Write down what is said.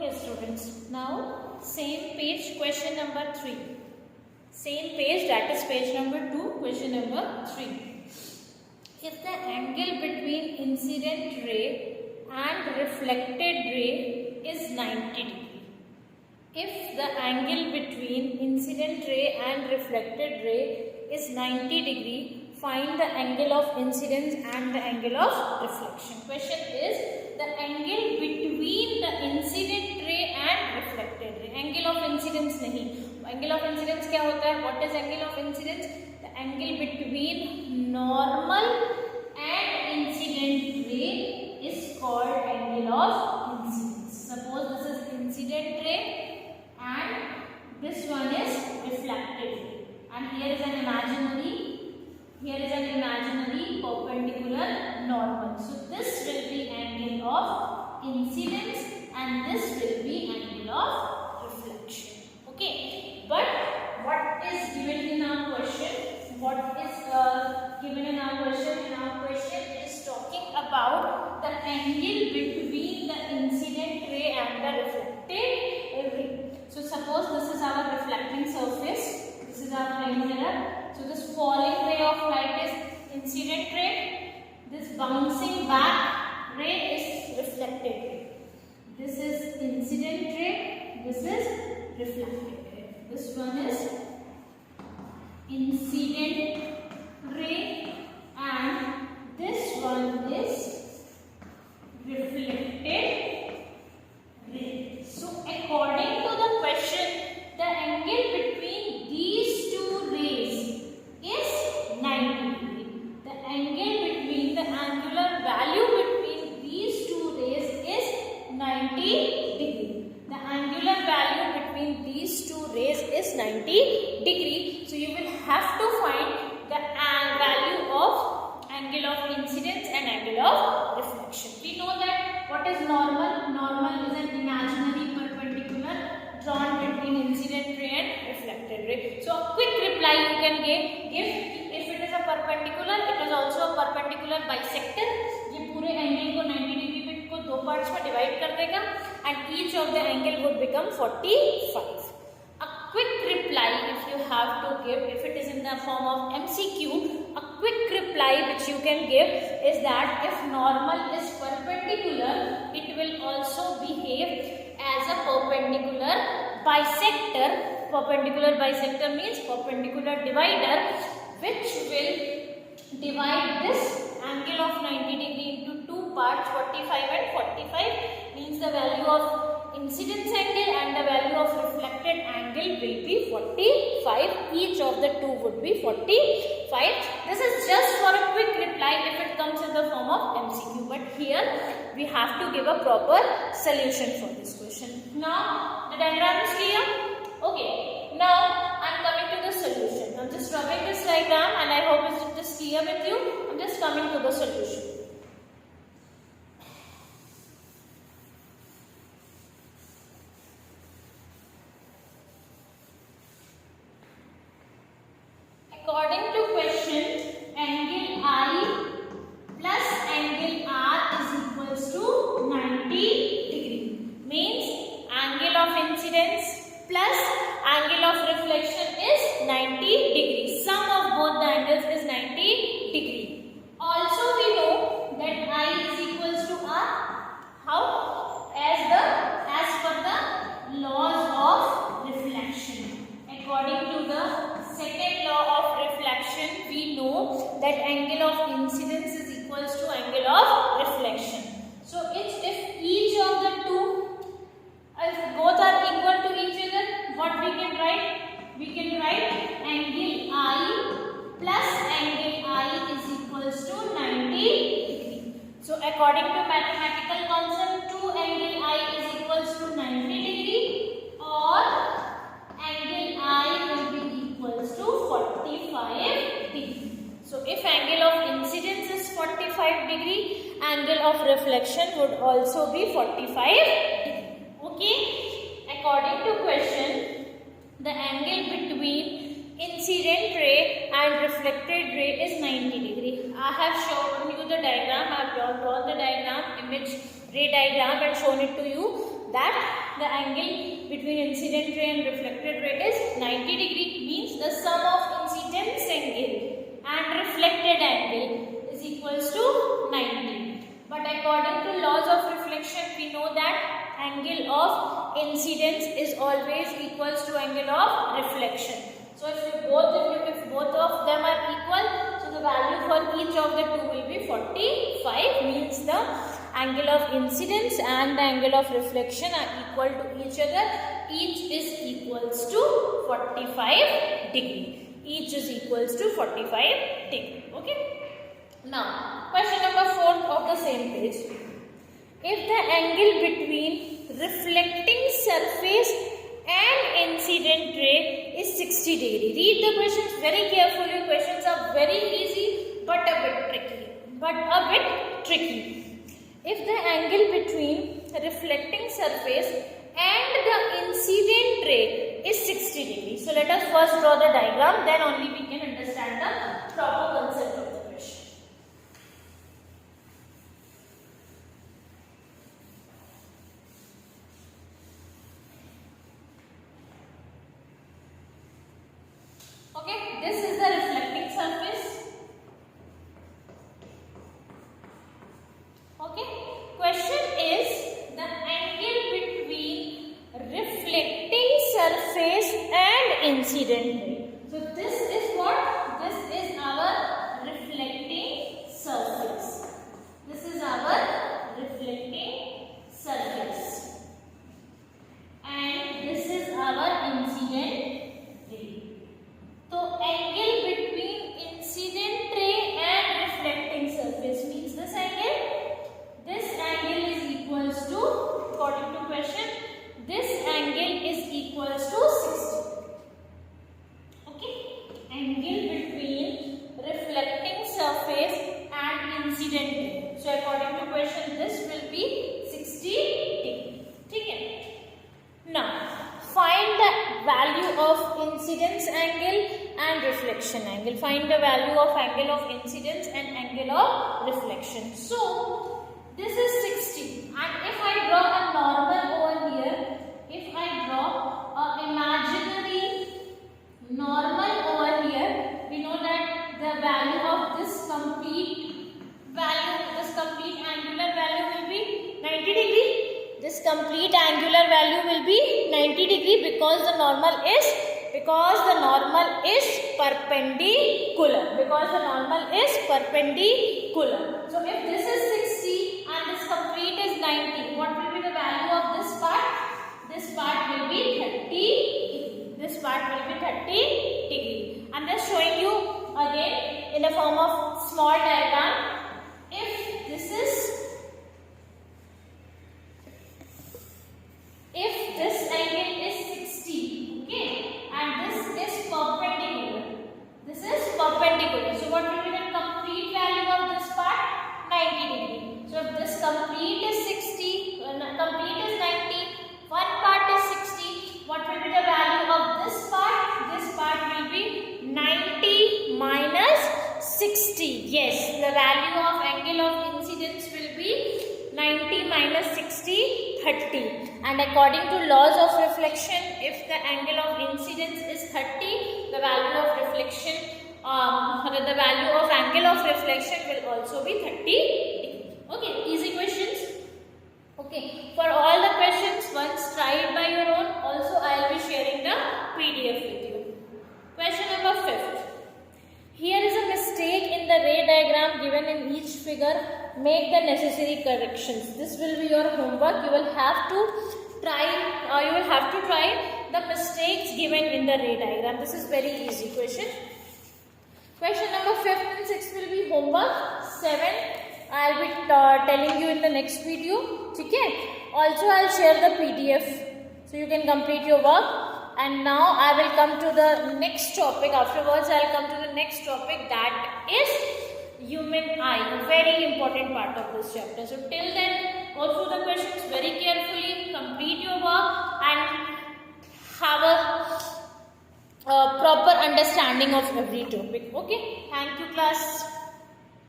Okay students, now same page, question number 3. Same page, that is page number 2, question number 3. If the angle between incident ray and reflected ray is 90 degree. If the angle between incident ray and reflected ray is 90 degree, find the angle of incidence and the angle of reflection. Question is the angle between the incident ray and reflected ray. Angle of incidence नहीं. Angle of incidence क्या होता है? What is angle of incidence? The angle between normal and incident ray is called angle of incidence. Suppose this is incident ray and this one is reflected ray, and here is an imaginary perpendicular normal. So this will be angle of incidence and this will be angle of reflection. Okay, but what is given in our question? What is given in our question? In our question is talking about the angle between the incident ray and the reflected ray. So suppose this is our reflecting surface. This is our plane mirror. So this falling ray of light is incident ray. This bouncing back ray is reflected ray. This is incident ray. This is reflected ray. This one is incident ray and this one is reflected ray. So according to the question, the angle between these two rays is 90 degree. The angle between the angular value between these two rays is 90 degree. The angular value between these two rays is 90 degree. So you will have to find the value of angle of incidence and angle of reflection. We know that what is normal? Normal is an imaginary perpendicular drawn between incident ray and reflected ray. So a quick reply you can give if it is a perpendicular, it is also a perpendicular bisector. ये पूरे angle को 90 degree में को दो parts में divide कर देगा and each of the angle would become 45. A quick reply if you have to give, if it is in the form of MCQ, a quick reply which you can give is that if normal is perpendicular, it will also behave as a perpendicular bisector. Perpendicular bisector means perpendicular divider, which will divide this angle of 90 degree into two parts, 45 and 45, means the value of incidence angle and the value of reflected angle will be 45. Each of the two would be 45. This is just for a quick reply if it comes in the form of MCQ, but here we have to give a proper solution for this question. Now the diagram is clear. Okay, now I am coming to the solution. I am just drawing this diagram and I hope it is clear with you. I am just coming to the solution. According to question, angle I plus angle R is equals to 90 degree. Means angle of incidence plus angle of reflection is 90 degree. Sum of both the angles is 90 degree. Also we know that I is equals to R. How? As per the laws of reflection. According to the second law of reflection, we know that angle of incidence is equals to angle of reflection. So if each of the two, if both are equal to each other, what we can write? We can write angle I plus angle I is equals to 90 degree. So according to mathematical concept, 2 angle I is equals to 90 degree or angle I will be equals to 45 degree. So if angle of incidence is 45 degree, angle of reflection would also be 45 degree. Okay, according to question, the angle between incident ray and reflected ray is 90 degree. I have shown you the diagram. I have drawn the diagram, image ray diagram, and shown it to you. that the angle between incident ray and reflected ray is 90 degree, means the sum of incidence angle and reflected angle is equals to 90. But according to laws of reflection, we know that angle of incidence is always equals to angle of reflection. So if both of them are equal, so the value for each of the two will be 45, means the angle of incidence and the angle of reflection are equal to each other. Each is equals to 45 degree. Each is equals to 45 degree. Okay. Now, question number 4 of the same page. If the angle between reflecting surface and incident ray is 60 degree. Read the questions very carefully. Questions are very easy but a bit tricky. If the angle between reflecting surface and the incident ray is 60 degree. So let us first draw the diagram, then only we can understand the proper concept of the question. Okay, this is the reflecting surface. Okay, question is the angle between reflecting surface and incident ray. So this is what? This is our reflecting surface. This is our reflecting surface. And this is our incident ray. So angle between incident ray and reflecting surface means this angle. This angle is equals to, according to question, this angle is equals to 60. Okay, angle between reflecting surface and incident ray. So according to question, this will be 60 degree. Okay. Now find the value of incidence angle and reflection angle. Find the value of angle of incidence and angle of reflection. So this is 60, and if I draw a normal over here, if I draw a imaginary normal over here, we know that the value of this complete angular value will be 90 degree. This complete angular value will be 90 degree because the normal is perpendicular. So if this is 60 and this complete is 90, what will be the value of this part? This part will be 30 degree. This part will be 30 degree. I am just showing you again in the form of small diagram. If this angle is 60, okay, and this is perpendicular. So what will be the complete value of this part? 90 degree. So if this complete is 60, complete is 90, one part is 60, what will be the value of this part? This part will be 90 minus 60. Yes, the value of angle of incidence will be 90 minus 60, 30. And according to laws of reflection, if the angle of incidence is 30, the value of reflection, the value of angle of reflection will also be 30 degree. Okay, easy questions. Okay, for all the questions, once try it by your own. Also, I will be sharing the PDF with you. Question number 5. Here is a mistake in the ray diagram given in each figure. Make the necessary corrections. This will be your homework. You will have to try the mistakes given in the ray diagram. This is very easy question. Question number 5 and 6 will be homework. 7 I will be telling you in the next video. Okay? Also I will share the PDF so you can complete your work. And now I will come to the next topic. Afterwards I will come to the next topic, that is human eye, a very important part of this chapter. So till then, go through the questions very carefully, complete your work and have a proper understanding of every topic. Okay, thank you class.